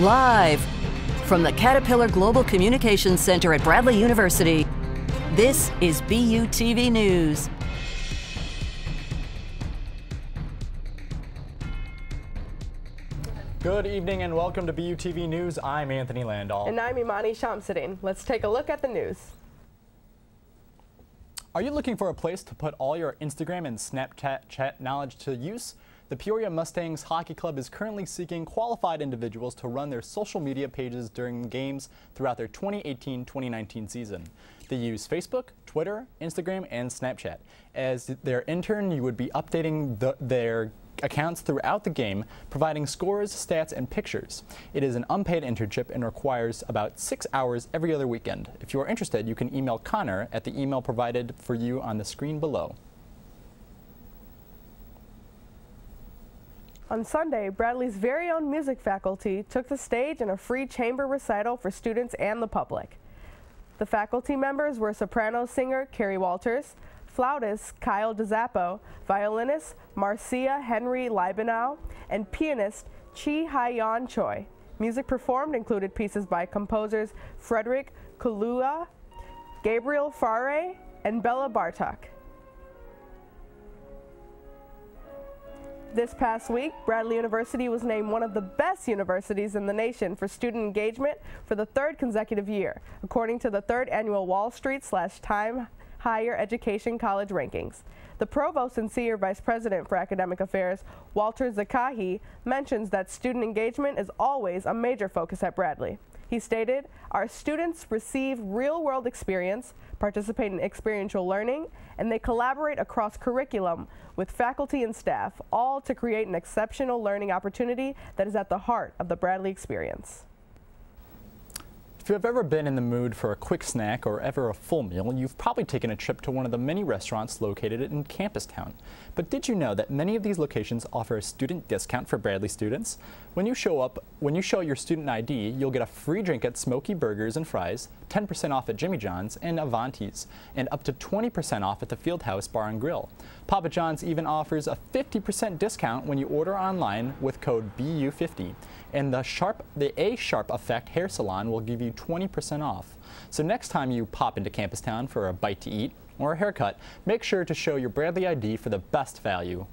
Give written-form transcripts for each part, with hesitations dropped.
Live from the Caterpillar Global Communications Center at Bradley University, this is BUTV News. Good evening and welcome to BUTV News. I'm Anthony Landau. And I'm Imani Shamsuddin. Let's take a look at the news. Are you looking for a place to put all your Instagram and Snapchat chat knowledge to use? The Peoria Mustangs Hockey Club is currently seeking qualified individuals to run their social media pages during games throughout their 2018-2019 season. They use Facebook, Twitter, Instagram, and Snapchat. As their intern, you would be updating their accounts throughout the game, providing scores, stats, and pictures. It is an unpaid internship and requires about 6 hours every other weekend. If you are interested, you can email Connor at the email provided for you on the screen below. On Sunday, Bradley's very own music faculty took the stage in a free chamber recital for students and the public. The faculty members were soprano singer Carrie Walters, flautist Kyle DeZappo, violinist Marcia Henry Liebenow, and pianist Chi Hai-Yan Choi. Music performed included pieces by composers Frederick Kulua, Gabriel Faure, and Bella Bartok. This past week, Bradley University was named one of the best universities in the nation for student engagement for the third consecutive year, according to the third annual Wall Street/Time Higher Education College Rankings. The Provost and Senior Vice President for Academic Affairs, Walter Zakahi, mentions that student engagement is always a major focus at Bradley. He stated, "Our students receive real-world experience, participate in experiential learning, and they collaborate across curriculum with faculty and staff, all to create an exceptional learning opportunity that is at the heart of the Bradley experience." If you have ever been in the mood for a quick snack or ever a full meal, you've probably taken a trip to one of the many restaurants located in Campus Town. But did you know that many of these locations offer a student discount for Bradley students? When you show your student ID, you'll get a free drink at Smoky Burgers and Fries, 10% off at Jimmy John's and Avanti's, and up to 20% off at the Fieldhouse Bar and Grill. Papa John's even offers a 50% discount when you order online with code BU50. And the A Sharp Effect Hair Salon will give you 20% off. So next time you pop into Campus Town for a bite to eat or a haircut, make sure to show your Bradley ID for the best value.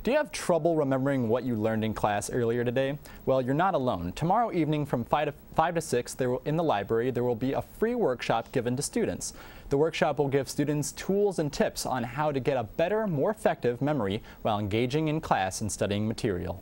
Do you have trouble remembering what you learned in class earlier today? Well, you're not alone. Tomorrow evening from 5 to 6 in the library, there will be a free workshop given to students. The workshop will give students tools and tips on how to get a better, more effective memory while engaging in class and studying material.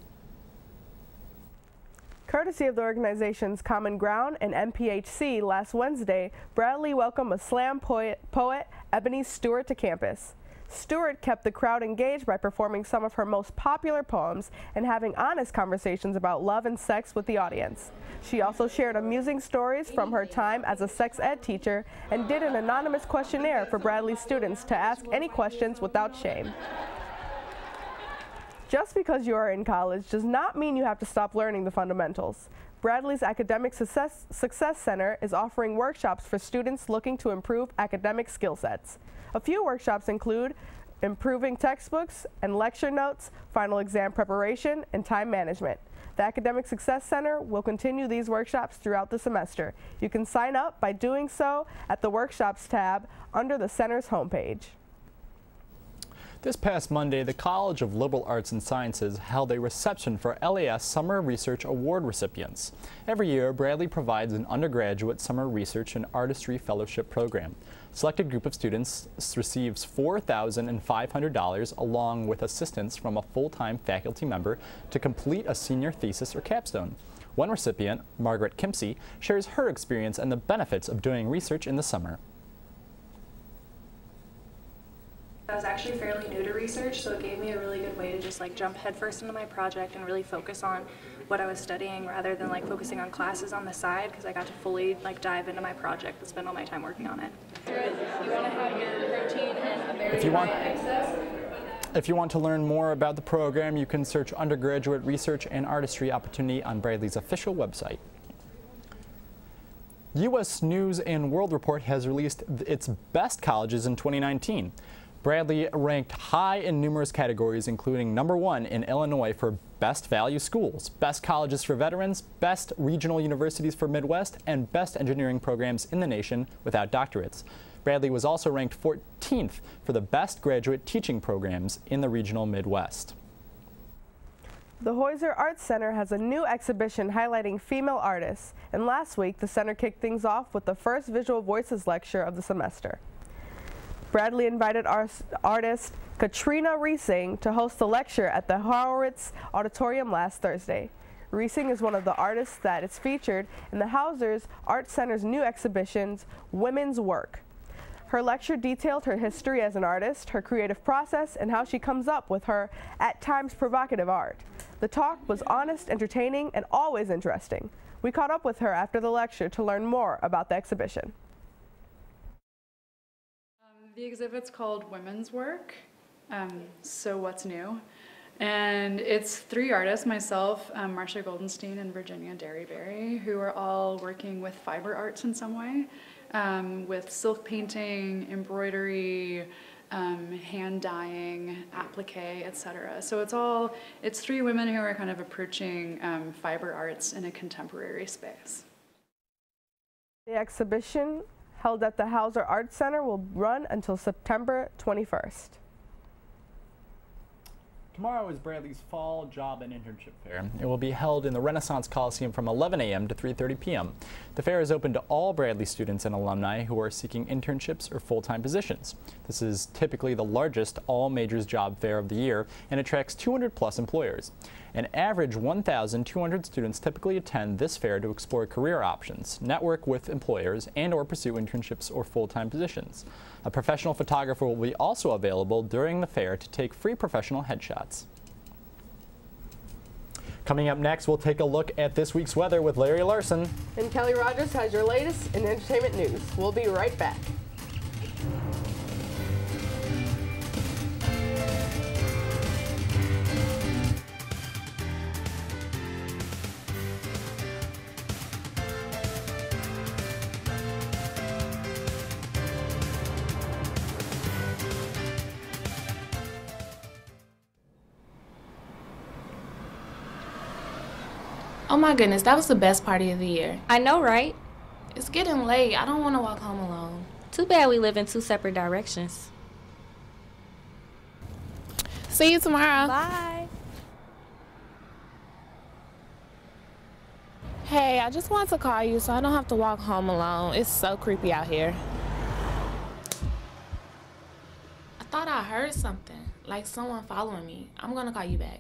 Courtesy of the organizations Common Ground and MPHC, last Wednesday, Bradley welcomed a slam poet Ebony Stewart to campus. Stewart kept the crowd engaged by performing some of her most popular poems and having honest conversations about love and sex with the audience. She also shared amusing stories from her time as a sex ed teacher and did an anonymous questionnaire for Bradley students to ask any questions without shame. Just because you are in college does not mean you have to stop learning the fundamentals. Bradley's Academic Success Center is offering workshops for students looking to improve academic skill sets. A few workshops include improving textbooks and lecture notes, final exam preparation, and time management. The Academic Success Center will continue these workshops throughout the semester. You can sign up by doing so at the Workshops tab under the center's homepage. This past Monday, the College of Liberal Arts and Sciences held a reception for LAS Summer Research Award recipients. Every year, Bradley provides an undergraduate summer research and artistry fellowship program. A selected group of students receives $4,500 along with assistance from a full-time faculty member to complete a senior thesis or capstone. One recipient, Margaret Kimsey, shares her experience and the benefits of doing research in the summer. I was actually fairly new to research, so it gave me a really good way to just jump headfirst into my project and really focus on what I was studying rather than focusing on classes on the side, because I got to fully dive into my project and spend all my time working on it. You want to have your protein and a very high excess. If you want to learn more about the program, you can search Undergraduate Research and Artistry Opportunity on Bradley's official website. U.S. News and World Report has released its best colleges in 2019. Bradley ranked high in numerous categories, including #1 in Illinois for Best Value Schools, Best Colleges for Veterans, Best Regional Universities for Midwest, and Best Engineering Programs in the nation without doctorates. Bradley was also ranked 14th for the Best Graduate Teaching Programs in the regional Midwest. The Heuser Arts Center has a new exhibition highlighting female artists, and last week the center kicked things off with the first Visual Voices lecture of the semester. Bradley invited artist Katrina Reesing to host the lecture at the Horowitz Auditorium last Thursday. Reesing is one of the artists that is featured in the Heuser Arts Center's new exhibitions, Women's Work. Her lecture detailed her history as an artist, her creative process, and how she comes up with her, at times, provocative art. The talk was honest, entertaining, and always interesting. We caught up with her after the lecture to learn more about the exhibition. The exhibit's called Women's Work, So What's New? And it's 3 artists, myself, Marcia Goldenstein, and Virginia Derryberry, who are all working with fiber arts in some way, with silk painting, embroidery, hand dyeing, applique, etc. So it's 3 women who are kind of approaching fiber arts in a contemporary space. The exhibition, held at the Heuser Arts Center, will run until September 21st. Tomorrow is Bradley's Fall Job and Internship Fair. It will be held in the Renaissance Coliseum from 11 a.m. to 3:30 p.m. The fair is open to all Bradley students and alumni who are seeking internships or full-time positions. This is typically the largest all-majors job fair of the year and attracts 200+ employers. An average 1,200 students typically attend this fair to explore career options, network with employers, and/or pursue internships or full-time positions. A professional photographer will be also available during the fair to take free professional headshots. Coming up next, we'll take a look at this week's weather with Larry Larson. And Kelly Rogers has your latest in entertainment news. We'll be right back. Oh my goodness, that was the best party of the year. I know, right? It's getting late. I don't want to walk home alone. Too bad we live in 2 separate directions. See you tomorrow. Bye. Hey, I just wanted to call you so I don't have to walk home alone. It's so creepy out here. I thought I heard something, like someone following me. I'm gonna call you back.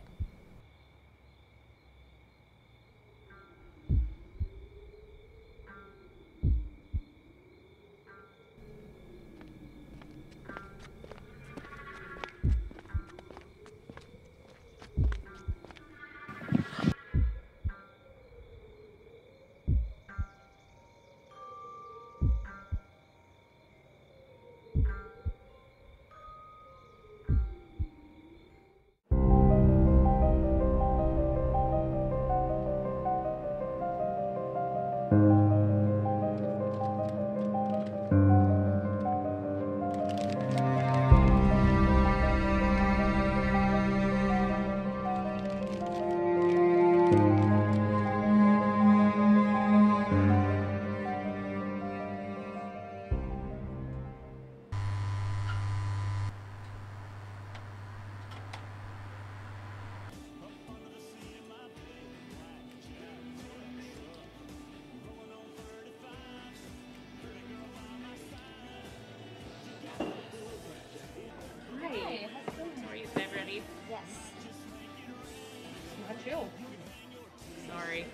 Sorry.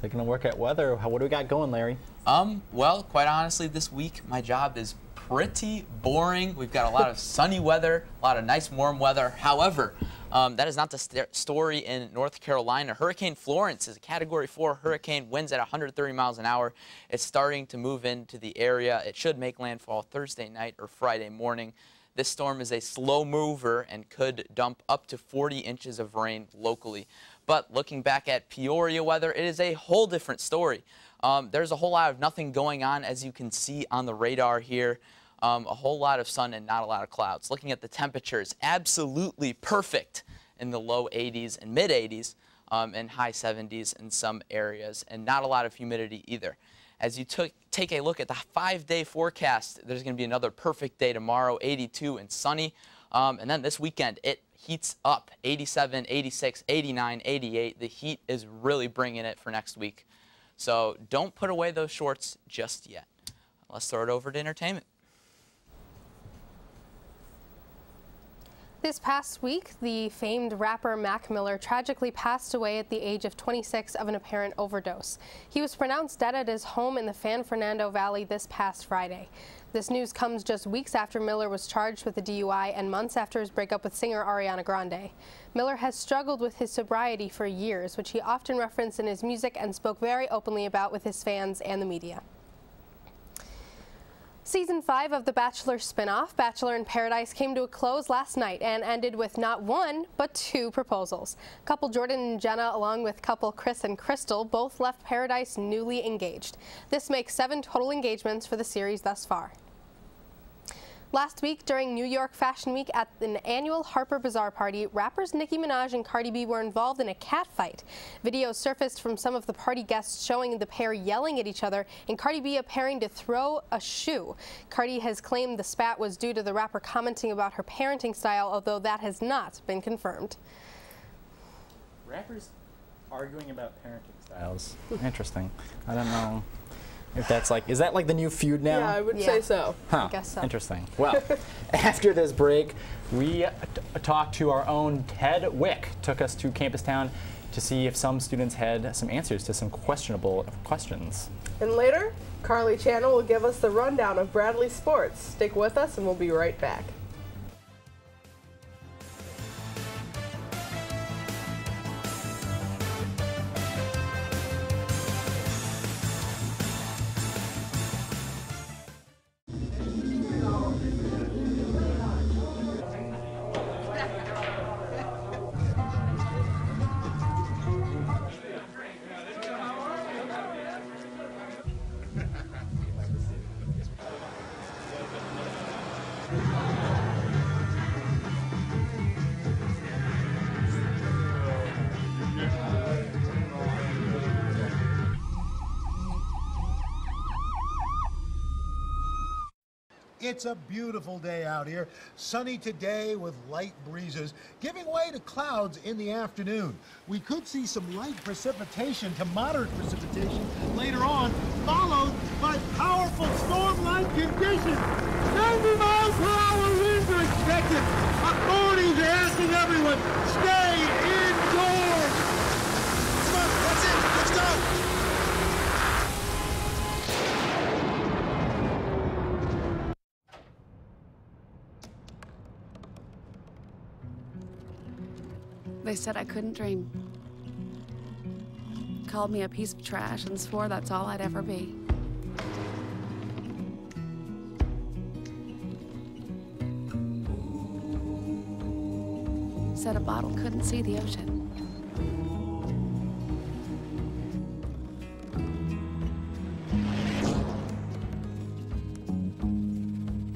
Taking a look at weather. What do we got going, Larry? Well, quite honestly, this week my job is pretty boring. We've got a lot of sunny weather, a lot of nice warm weather. However, that is not the story in North Carolina. Hurricane Florence is a Category 4 hurricane, winds at 130 miles an hour. It's starting to move into the area. It should make landfall Thursday night or Friday morning. This storm is a slow mover and could dump up to 40 inches of rain locally. But looking back at Peoria weather, it is a whole different story. There's a whole lot of nothing going on, as you can see on the radar here. A whole lot of sun and not a lot of clouds. Looking at the temperatures, absolutely perfect in the low 80s and mid 80s and high 70s in some areas, and not a lot of humidity either. As you take a look at the 5-day forecast, there's going to be another perfect day tomorrow, 82 and sunny. And then this weekend, it heats up, 87, 86, 89, 88. The heat is really bringing it for next week. So don't put away those shorts just yet. Let's throw it over to entertainment. This past week, the famed rapper Mac Miller tragically passed away at the age of 26 of an apparent overdose. He was pronounced dead at his home in the San Fernando Valley this past Friday. This news comes just weeks after Miller was charged with a DUI and months after his breakup with singer Ariana Grande. Miller has struggled with his sobriety for years, which he often referenced in his music and spoke very openly about with his fans and the media. Season 5 of The Bachelor spinoff, Bachelor in Paradise, came to a close last night and ended with not one, but 2 proposals. Couple Jordan and Jenna, along with couple Chris and Crystal, both left Paradise newly engaged. This makes 7 total engagements for the series thus far. Last week, during New York Fashion Week at an annual Harper Bazaar party, rappers Nicki Minaj and Cardi B were involved in a cat fight. Videos surfaced from some of the party guests showing the pair yelling at each other and Cardi B appearing to throw a shoe. Cardi has claimed the spat was due to the rapper commenting about her parenting style, although that has not been confirmed. Rappers arguing about parenting styles. Interesting. I don't know if that's like, is that like the new feud now? Yeah, I would say so. Huh. I guess so. Interesting. Well, after this break, we talked to our own Ted Wick. Took us to Campus Town to see if some students had some answers to some questionable questions. And later, Carly Channel will give us the rundown of Bradley sports. Stick with us and we'll be right back. It's a beautiful day out here. Sunny today with light breezes, giving way to clouds in the afternoon. We could see some light precipitation to moderate precipitation later on, followed by powerful storm-like conditions. 90 miles per hour winds are expected. Authorities are asking everyone, stay indoors. Come on, that's it. Let's go. They said I couldn't dream. Called me a piece of trash and swore that's all I'd ever be. Said a bottle couldn't see the ocean.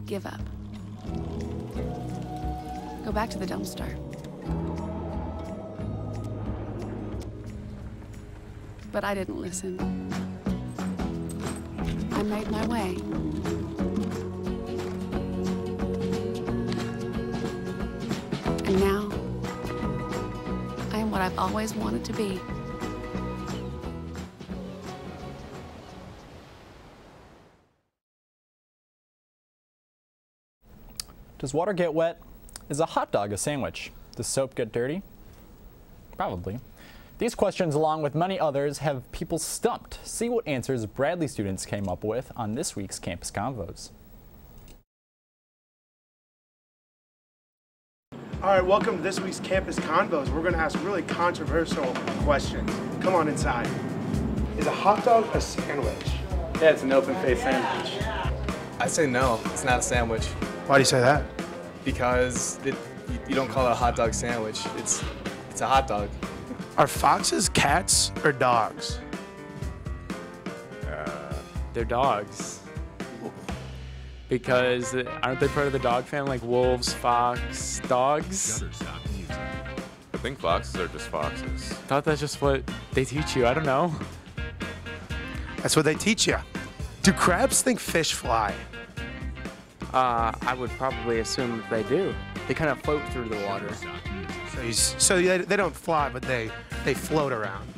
Give up. Go back to the dumpster. But I didn't listen. I made my way. And now, I am what I've always wanted to be. Does water get wet? Is a hot dog a sandwich? Does soap get dirty? Probably. These questions, along with many others, have people stumped. See what answers Bradley students came up with on this week's Campus Convos. All right, welcome to this week's Campus Convos. We're going to ask really controversial questions. Come on inside. Is a hot dog a sandwich? Yeah, it's an open-faced sandwich. I say no, it's not a sandwich. Why do you say that? Because you don't call it a hot dog sandwich. It's a hot dog. Are foxes cats or dogs? They're dogs. Because aren't they part of the dog family, like wolves, fox, dogs? I think foxes are just foxes. I thought that's just what they teach you. I don't know. That's what they teach you. Do crabs think fish fly? I would probably assume they do. They kind of float through the water. So they don't fly, but they float around.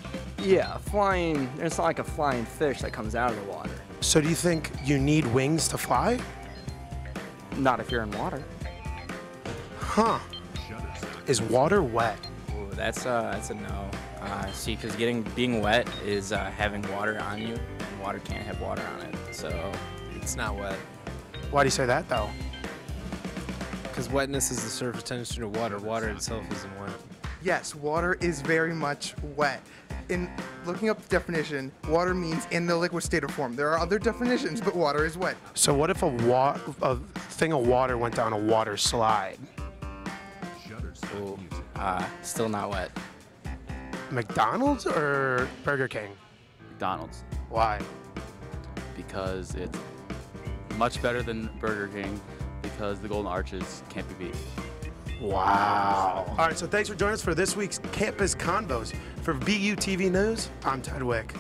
Yeah, flying, it's not like a flying fish that comes out of the water. So do you think you need wings to fly? Not if you're in water. Huh. Is water wet? Ooh, that's a no. See, because being wet is having water on you, and water can't have water on it, so it's not wet. Why do you say that, though? Because wetness is the surface tension of water. Water itself isn't wet. Yes, water is very much wet. In looking up the definition, water means in the liquid state of form. There are other definitions, but water is wet. So what if a thing of water went down a water slide? Ooh, still not wet. McDonald's or Burger King? McDonald's. Why? Because it's much better than Burger King, because the Golden Arches can't be beat. Wow. All right, so thanks for joining us for this week's Campus Convos. For BUTV News, I'm Ted Wick.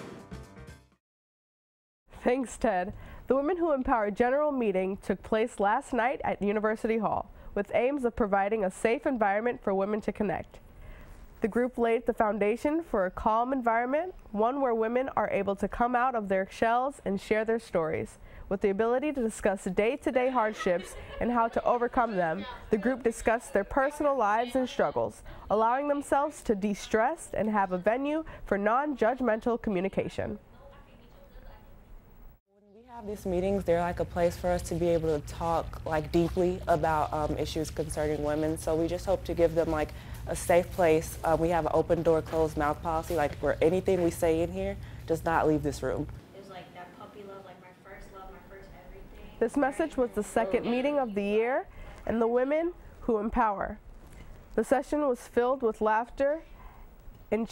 Thanks, Ted. The Women Who Empower General Meeting took place last night at University Hall with aims of providing a safe environment for women to connect. The group laid the foundation for a calm environment, one where women are able to come out of their shells and share their stories. With the ability to discuss day-to-day hardships and how to overcome them, the group discussed their personal lives and struggles, allowing themselves to de-stress and have a venue for non-judgmental communication. When we have these meetings, they're like a place for us to be able to talk deeply about issues concerning women. So we just hope to give them a safe place. We have an open door, closed mouth policy, where anything we say in here does not leave this room. This message was the second meeting of the year and the Women Who Empower. The session was filled with laughter and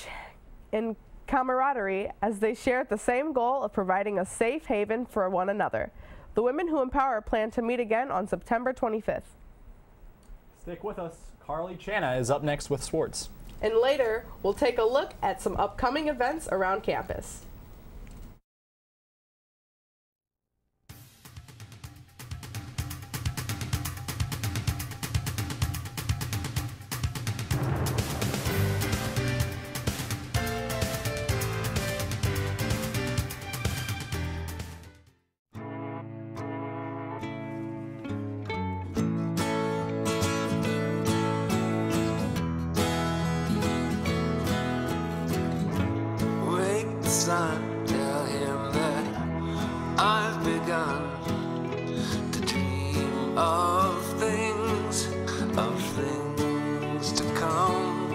camaraderie as they shared the same goal of providing a safe haven for one another. The Women Who Empower plan to meet again on September 25th. Stick with us. Carly Channa is up next with sports. And later, we'll take a look at some upcoming events around campus. Tell him that I've begun to dream of things to come,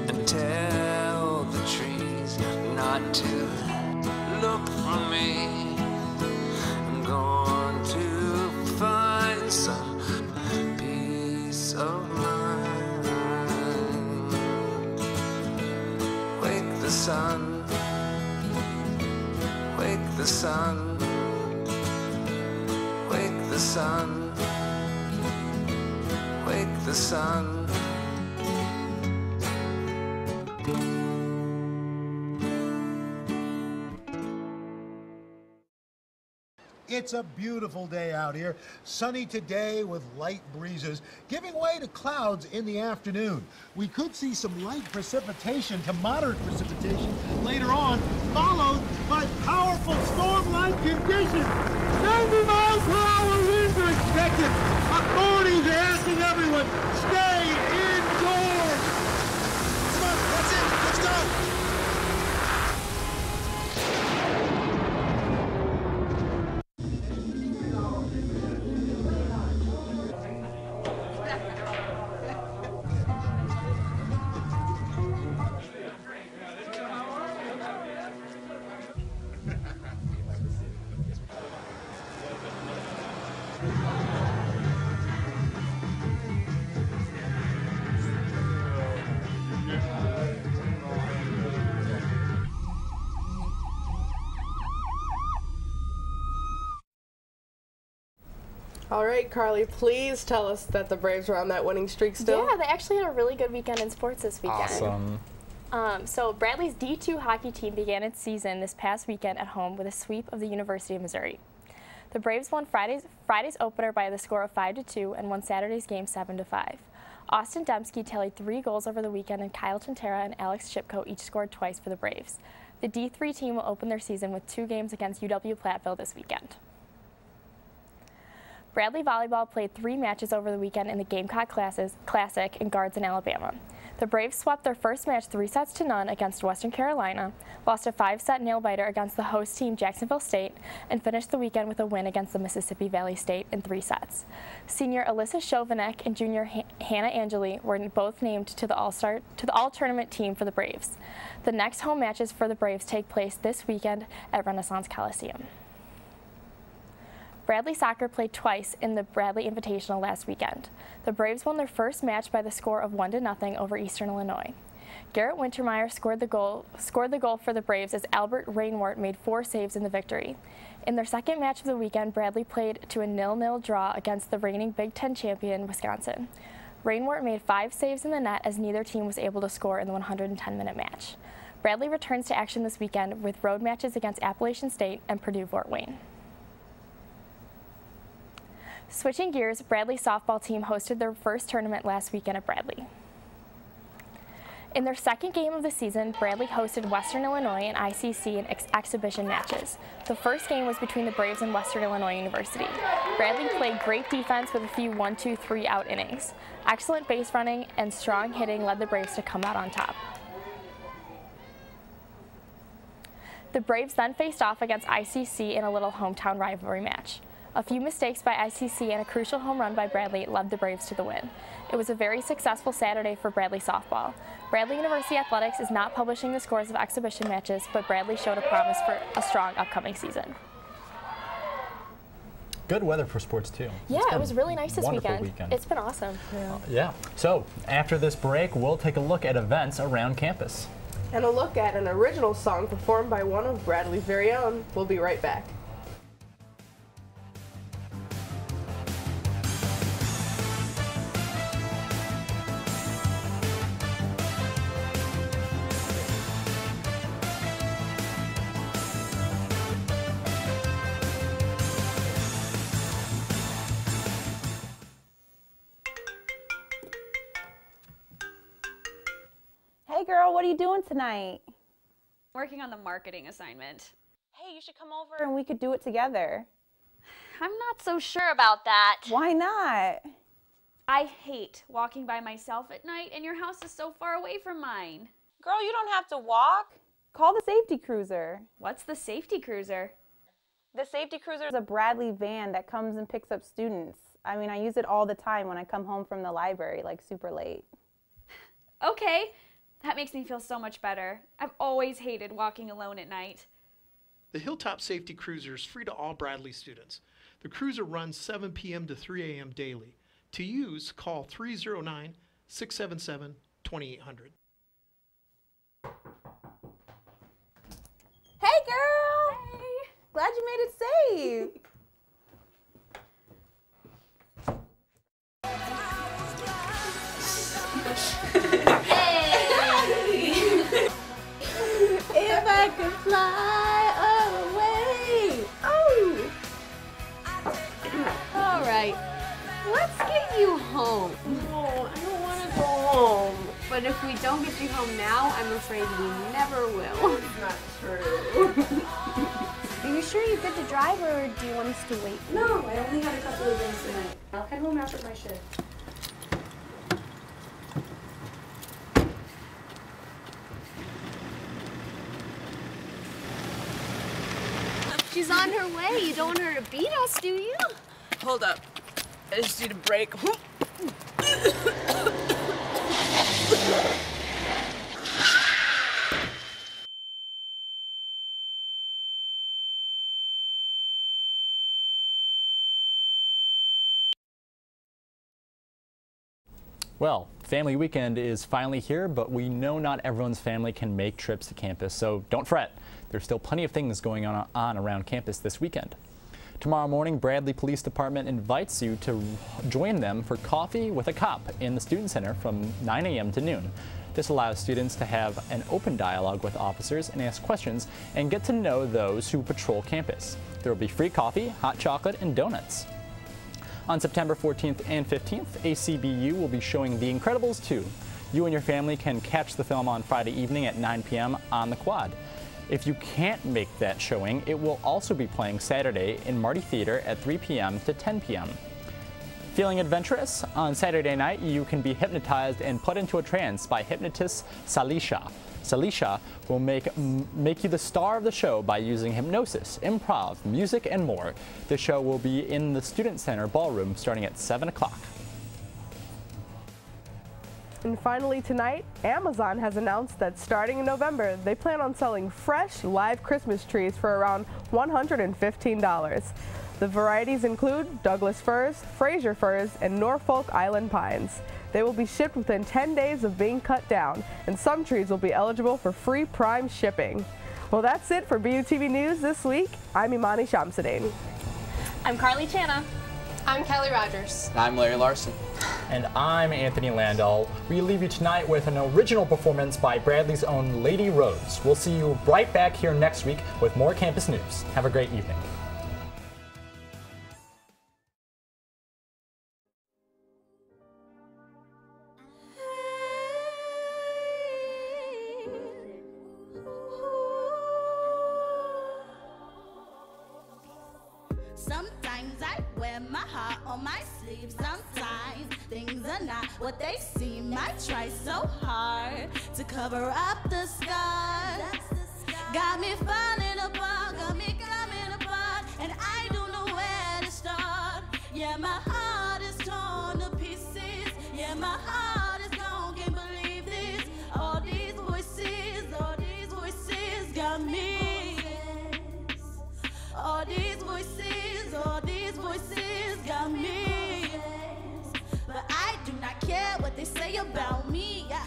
and tell the trees not to look for me. I'm going to find some peace of mind. Wake the sun. Wake the sun, wake the sun, wake the sun. It's a beautiful day out here. Sunny today with light breezes, giving way to clouds in the afternoon. We could see some light precipitation to moderate precipitation later on, followed by powerful storm-like conditions. 90 miles per hour winds are expected. Authorities are asking everyone, stay indoors. Come on, that's it. Let's go. All right, Carly, please tell us that the Braves are on that winning streak still. Yeah, they actually had a really good weekend in sports this weekend. Awesome. So Bradley's D2 hockey team began its season this past weekend at home with a sweep of the University of Missouri. The Braves won Friday's opener by the score of 5-2 and won Saturday's game 7-5. Austin Dembski tallied 3 goals over the weekend, and Kyle Chintera and Alex Shipko each scored twice for the Braves. The D3 team will open their season with 2 games against UW-Platteville this weekend. Bradley Volleyball played 3 matches over the weekend in the Gamecock Classic in Guards in Alabama. The Braves swept their first match 3-0 against Western Carolina, lost a 5-set nail-biter against the host team Jacksonville State, and finished the weekend with a win against the Mississippi Valley State in 3 sets. Senior Alyssa Chauvinek and junior Hannah Angeli were both named to the all-tournament team for the Braves. The next home matches for the Braves take place this weekend at Renaissance Coliseum. Bradley Soccer played twice in the Bradley Invitational last weekend. The Braves won their first match by the score of 1-0 over Eastern Illinois. Garrett Wintermeyer scored the goal for the Braves as Albert Rainwart made 4 saves in the victory. In their second match of the weekend, Bradley played to a 0-0 draw against the reigning Big Ten champion, Wisconsin. Rainwart made 5 saves in the net as neither team was able to score in the 110-minute match. Bradley returns to action this weekend with road matches against Appalachian State and Purdue-Fort Wayne. Switching gears, Bradley's softball team hosted their first tournament last weekend at Bradley. In their second game of the season, Bradley hosted Western Illinois and ICC in exhibition matches. The first game was between the Braves and Western Illinois University. Bradley played great defense with a few 1-2-3 out innings. Excellent base running and strong hitting led the Braves to come out on top. The Braves then faced off against ICC in a little hometown rivalry match. A few mistakes by ICC and a crucial home run by Bradley led the Braves to the win. It was a very successful Saturday for Bradley softball. Bradley University Athletics is not publishing the scores of exhibition matches, but Bradley showed a promise for a strong upcoming season. Good weather for sports too. Yeah, it was really nice this weekend. It's been awesome. Yeah. So after this break, we'll take a look at events around campus. And a look at an original song performed by one of Bradley's very own. We'll be right back. Hey girl, what are you doing tonight? Working on the marketing assignment. Hey, you should come over and we could do it together. I'm not so sure about that. Why not? I hate walking by myself at night, and your house is so far away from mine. Girl, you don't have to walk. Call the safety cruiser. What's the safety cruiser? The safety cruiser is a Bradley van that comes and picks up students. I mean, I use it all the time when I come home from the library, like super late. Okay. That makes me feel so much better. I've always hated walking alone at night. The Hilltop Safety Cruiser is free to all Bradley students. The cruiser runs 7 p.m. to 3 a.m. daily. To use, call 309-677-2800. Hey girl! Hey! Glad you made it safe. If I could fly away. Oh! All right. Let's get you home. No, I don't want to go home. But if we don't get you home now, I'm afraid we never will. It's not true. Are you sure you're good to drive, or do you want us to wait? No, I only had a couple of drinks tonight. I'll head home after my shift. She's on her way. You don't want her to beat us, do you? Hold up. I just need a break. Well, family weekend is finally here, but we know not everyone's family can make trips to campus, so don't fret. There's still plenty of things going on around campus this weekend. Tomorrow morning, Bradley Police Department invites you to join them for Coffee with a Cop in the Student Center from 9 a.m. to noon. This allows students to have an open dialogue with officers and ask questions and get to know those who patrol campus. There will be free coffee, hot chocolate, and donuts. On September 14th and 15th, ACBU will be showing The Incredibles 2. You and your family can catch the film on Friday evening at 9 p.m. on the Quad. If you can't make that showing, it will also be playing Saturday in Marty Theater at 3 p.m. to 10 p.m. Feeling adventurous? On Saturday night, you can be hypnotized and put into a trance by hypnotist Salisha. Salisha will make you the star of the show by using hypnosis, improv, music, and more. The show will be in the Student Center ballroom starting at 7 o'clock. And finally tonight, Amazon has announced that starting in November, they plan on selling fresh, live Christmas trees for around $115. The varieties include Douglas firs, Fraser firs, and Norfolk Island pines. They will be shipped within 10 days of being cut down, and some trees will be eligible for free prime shipping. Well, that's it for BUTV News this week. I'm Imani Shamsuddin. I'm Carly Chana. I'm Kelly Rogers. And I'm Larry Larson. And I'm Anthony Landau. We leave you tonight with an original performance by Bradley's own Lady Rose. We'll see you right back here next week with more campus news. Have a great evening. Sometimes I wear my heart on my sleeve. Sometimes things are not what they seem. I try so hard to cover up the scars. Got me falling apart, got me coming apart, and I don't know where to start. Yeah, my heart is torn to pieces. Yeah, my heart is gone, can't believe this. All these voices got me. All these voices got me. But I do not care what they say about me. I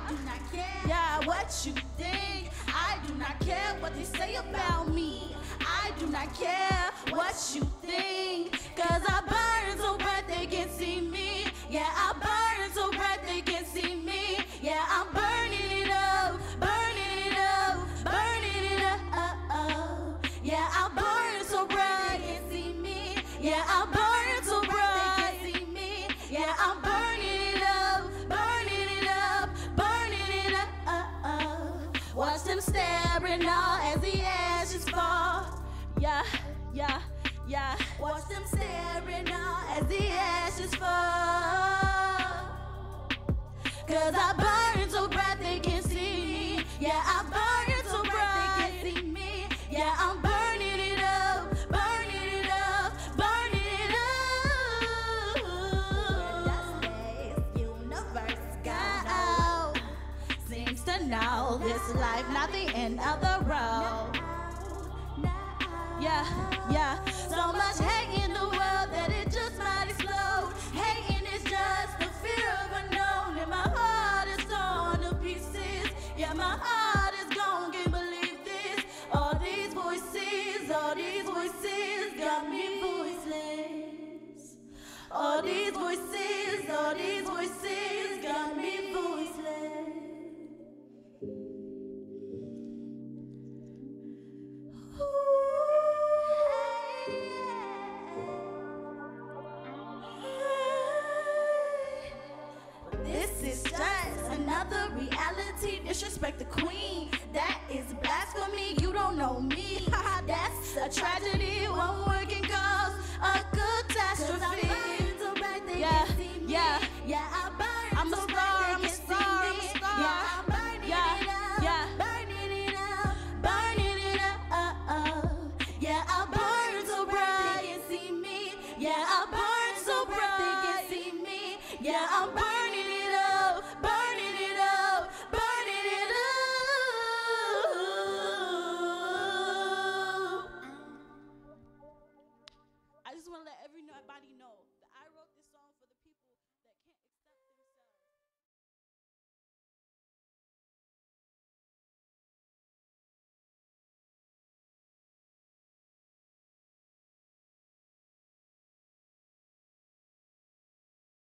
do not care what you think. I do not care what they say about me. I do not care what you think. Cause I burn so bright they can see me. Yeah, I burn so bright they can see me. Yeah, I'm burning it up, burning it up, burning it up. Yeah, I burn so bright they can see me. Yeah, I burn so bright they can see me. Yeah, I'm burning it up, burning it up, burning it up. Watch them staring all as the ashes fall. Yeah, yeah, yeah. Watch them staring all as the ashes fall. Cause I burn so bright they can see me. Yeah, I burn so bright they can see me. Yeah, I'm burning it up, burning it up, burning it up. Dust universe got out. Seems to know this life not the end of the road. Yeah, yeah. So much hate in the world that it just might explode. Hating is just the fear of unknown, and my heart is torn to pieces. Yeah, my heart is gone, can't believe this. All these voices got me voiceless. All these voices got me voiceless. This is just another reality. Disrespect the queen. That is blasphemy. You don't know me. That's a tragedy. One word can cause a catastrophe. Yeah, yeah, yeah. I'm a star. I'm a star. I'm a star. Yeah, I'm burning it up. Yeah, burning it up. Burning it up. Yeah, I burn so bright they can see me. Yeah, I burn so bright they can see me. Yeah, I'm burning it up, burning it up, burning it up. I just want to let everybody know.